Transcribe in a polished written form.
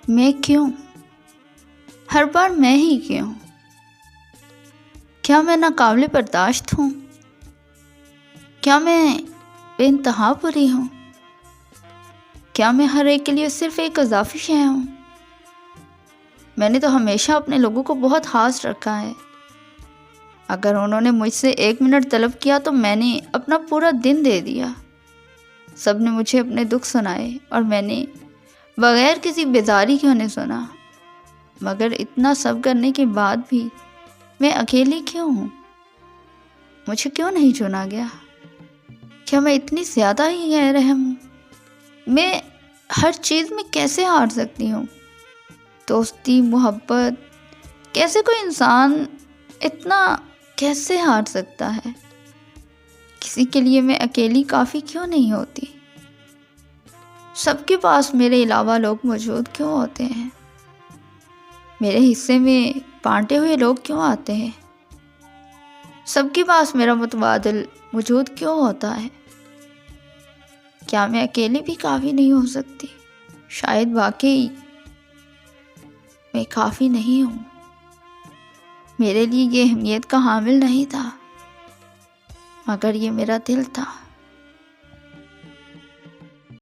میں کیوں؟ ہر بار میں ہی کیوں؟ کیا میں ناقابل برداشت ہوں؟ کیا میں بے انتہا بری ہوں؟ کیا میں ہر ایک کے لیے صرف ایک اضافی شے ہوں؟ میں نے تو ہمیشہ اپنے لوگوں کو بہت خاص رکھا ہے۔ اگر انہوں نے مجھ سے 1 منٹ طلب کیا تو میں نے اپنا پورا دن دے دیا۔ سب نے مجھے اپنے دکھ سنائے اور میں نے بغیر کسی بیزاری کے انہیں سنا۔ مگر اتنا سب کرنے کے بعد بھی میں اکیلی کیوں ہوں؟ مجھے کیوں نہیں چنا گیا؟ کیا میں اتنی زیادہ ہی غیر اہم ہوں؟ میں ہر چیز میں کیسے ہار سکتی ہوں؟ دوستی، محبت، کیسے کوئی انسان اتنا کیسے ہار سکتا ہے؟ کسی کے لیے میں اکیلی کافی کیوں نہیں ہوتی؟ سب کے پاس میرے علاوہ لوگ موجود کیوں ہوتے ہیں؟ میرے حصے میں بانٹے ہوئے لوگ کیوں آتے ہیں؟ سب کے پاس میرا متبادل موجود کیوں ہوتا ہے؟ کیا میں اکیلی بھی کافی نہیں ہو سکتی؟ شاید واقعی میں کافی نہیں ہوں۔ میرے لیے یہ اہمیت کا حامل نہیں تھا، مگر یہ میرا دل تھا۔